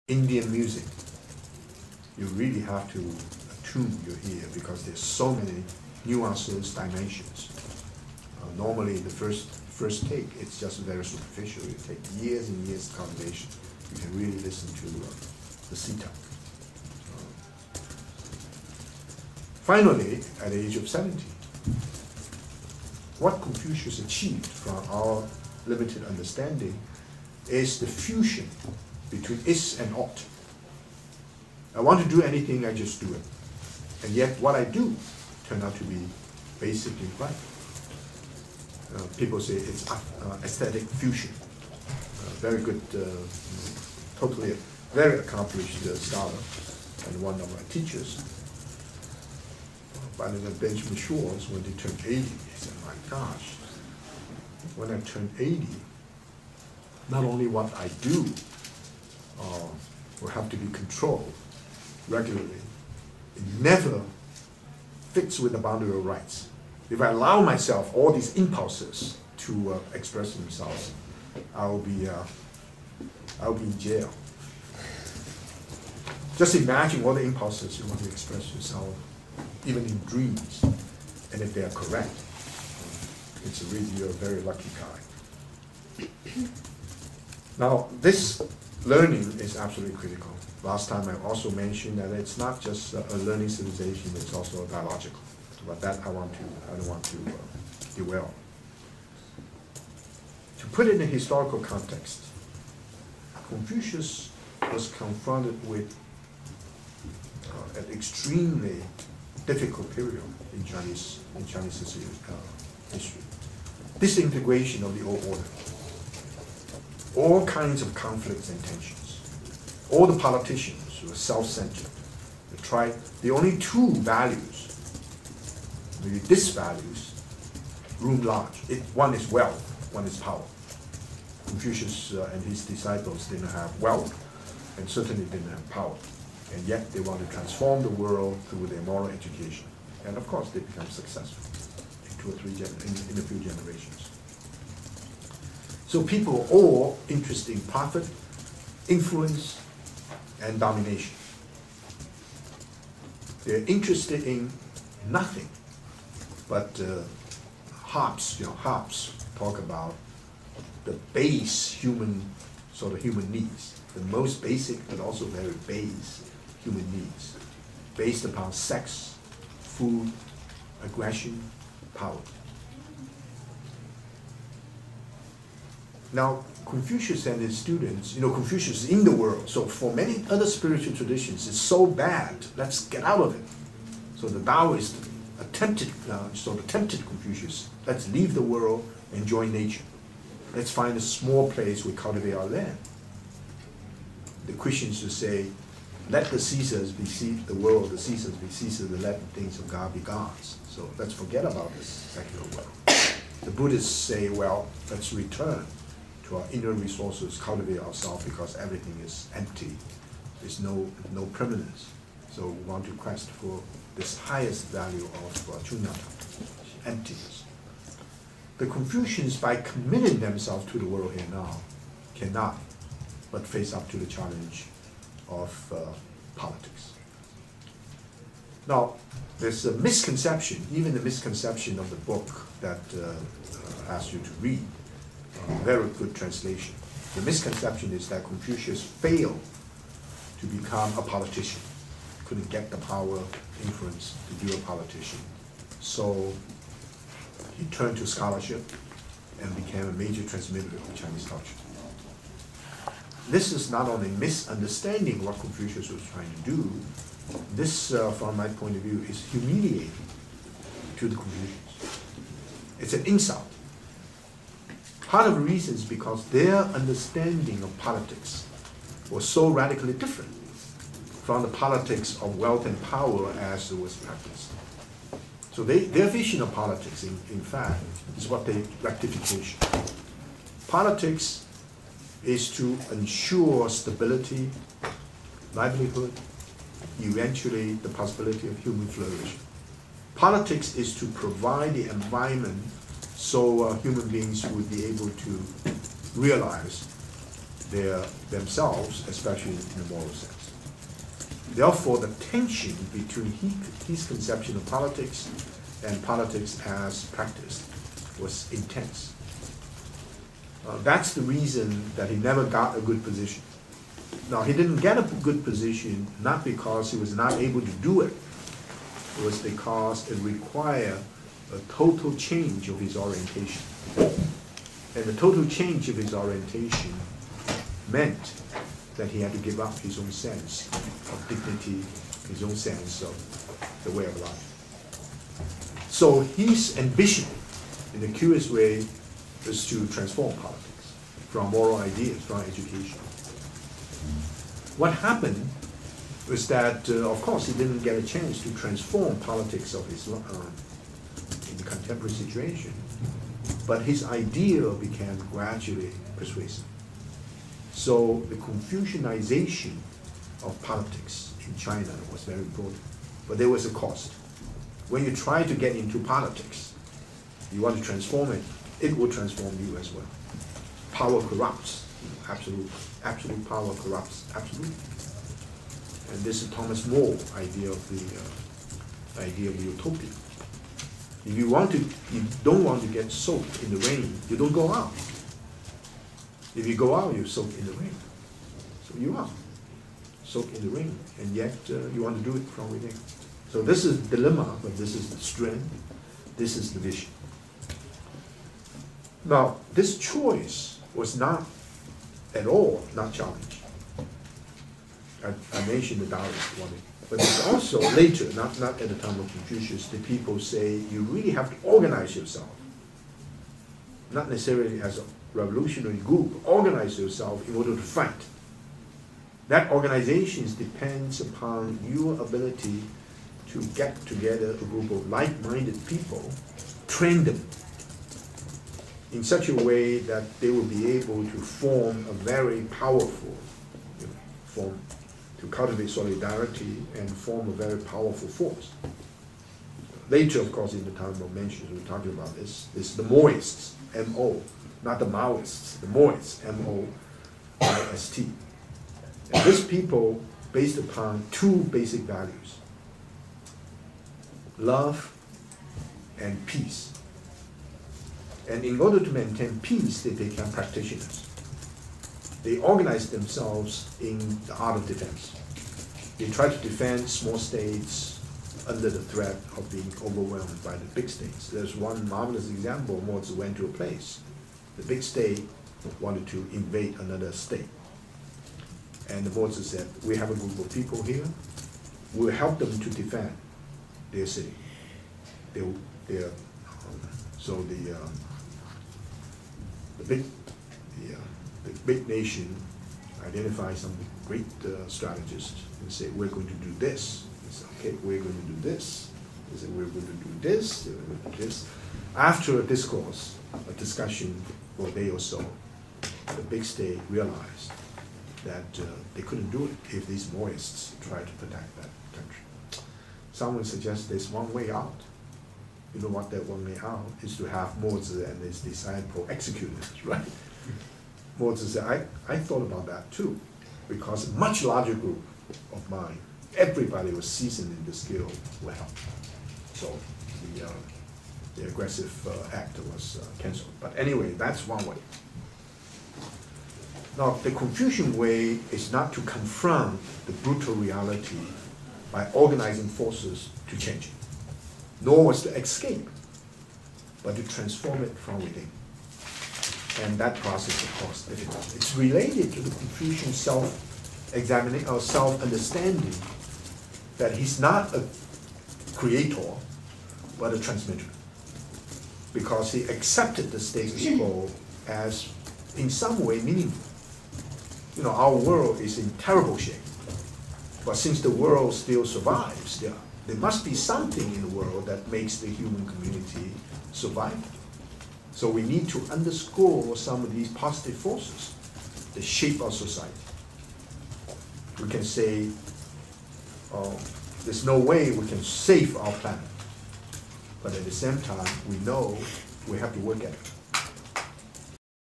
Indian music, you really have to attune your ear because there's so many nuances, dimensions. Normally, the first take, it's just very superficial. You take years and years of cultivation. You can really listen to the sitar. Finally, at the age of 70, what Confucius achieved from our limited understanding is the fusion between is and ought. I want to do anything, I just do it. And yet what I do turned out to be basically right. People say it's aesthetic fusion. Very good, totally very accomplished scholar and one of my teachers. By the name of Benjamin Schwartz, when he turned 80, he said, my gosh, when I turned 80, not only what I do will have to be controlled regularly, it never fits with the boundary of rights. If I allow myself all these impulses to express themselves, I'll be in jail. Just imagine all the impulses you want to express yourself, even in dreams, and if they are correct, it's really, you're a very lucky guy. Now, this learning is absolutely critical. Last time I also mentioned that it's not just a learning civilization, it's also a biological. But that I don't want to dwell. To put it in a historical context, Confucius was confronted with an extremely difficult period in Chinese history. Disintegration of the old order. All kinds of conflicts and tensions. All the politicians were self-centered. They tried, the only two values, maybe disvalues, loom large. One is wealth, one is power. Confucius and his disciples didn't have wealth and certainly didn't have power. And yet they want to transform the world through their moral education. And of course they become successful in a few generations. So people are all interested in profit, influence, and domination. They're interested in nothing but Hobbes talk about the base human needs, the most basic but also very base human needs, based upon sex, food, aggression, power. Now, Confucius and his students, Confucius is in the world, so for many other spiritual traditions, it's so bad, let's get out of it. So the Taoists tempted Confucius, let's leave the world and join nature. Let's find a small place we cultivate our land. The Christians would say, let the Caesars be the world, the Caesars be Caesars, and let the things of God be gods. So let's forget about this secular world. The Buddhists say, well, let's return to our inner resources, cultivate ourselves because everything is empty. There's no permanence. So we want to quest for this highest value of chunyata, emptiness. The Confucians, by committing themselves to the world here now, cannot but face up to the challenge of politics. Now, there's a misconception, even the misconception of the book that I asked you to read, very good translation. The misconception is that Confucius failed to become a politician, couldn't get the power, influence to be a politician. So he turned to scholarship and became a major transmitter of Chinese culture. This is not only misunderstanding what Confucius was trying to do, this, from my point of view, is humiliating to the Confucians. It's an insult. Part of the reason is because their understanding of politics was so radically different from the politics of wealth and power as it was practiced. So their vision of politics, in fact, is what they rectification. Politics is to ensure stability, livelihood, eventually the possibility of human flourishing. Politics is to provide the environment so human beings would be able to realize themselves, especially in the moral sense. Therefore, the tension between his conception of politics and politics as practiced was intense. That's the reason that he never got a good position. Now, he didn't get a good position not because he was not able to do it. It was because it required a total change of his orientation. And the total change of his orientation meant that he had to give up his own sense of dignity, his own sense of the way of life. So his ambition, in a curious way, is to transform politics from moral ideas, from education. What happened was that, of course, he didn't get a chance to transform politics of his in the contemporary situation, but his idea became gradually persuasive. So the Confucianization of politics in China was very important, but there was a cost. When you try to get into politics, you want to transform it, it will transform you as well. Power corrupts, absolute power corrupts absolute. And this is Thomas More's idea of the idea of utopia. If you don't want to get soaked in the rain, you don't go out. If you go out, you're soaked in the rain. So you are soaked in the rain, and yet you want to do it from within. So this is the dilemma, but this is the strength. This is the vision. Now, this choice was not at all not challenged. I mentioned the Taoist one, but it's also later, not at the time of Confucius, the people say you really have to organize yourself. Not necessarily as a revolutionary group, organize yourself in order to fight. That organization depends upon your ability to get together a group of like-minded people, train them in such a way that they will be able to form a very powerful, to cultivate solidarity and form a very powerful force. Later, of course, in the time of mentions, we're talking about this the Moists, M-O, not the Maoists, the Moists, M-O-I-S-T. And these people, based upon two basic values, love and peace. And in order to maintain peace, they become practitioners. They organize themselves in the art of defense. They try to defend small states under the threat of being overwhelmed by the big states. There's one marvelous example. Mozart went to a place. The big state wanted to invade another state. And the Mozart said, we have a group of people here. We'll help them to defend their city. The big nation identifies some great strategists and say, we're going to do this. They say, okay, we're going to do this. They say, we're going to do this. We're going to do this. After a discourse, a discussion for a day or so, the big state realized that they couldn't do it if these Moists tried to protect that country. Someone suggests there's one way out. You know what that one way out is? To have Mozart and his disciple executed, right? Mozart said, I thought about that too, because a much larger group of mine, everybody was seasoned in the skill, will help. So the aggressive act was cancelled. But anyway, that's one way. Now, the Confucian way is not to confront the brutal reality by organizing forces to change it, nor was to escape, but to transform it from within. And that process, of course, is difficult. It's related to the Confucian self-examining or self-understanding that he's not a creator, but a transmitter, because he accepted the status quo as, in some way, meaningful. You know, our world is in terrible shape, but since the world still survives, there must be something in the world that makes the human community survive. So we need to underscore some of these positive forces that shape our society. We can say, there's no way we can save our planet, but at the same time, we know we have to work at it.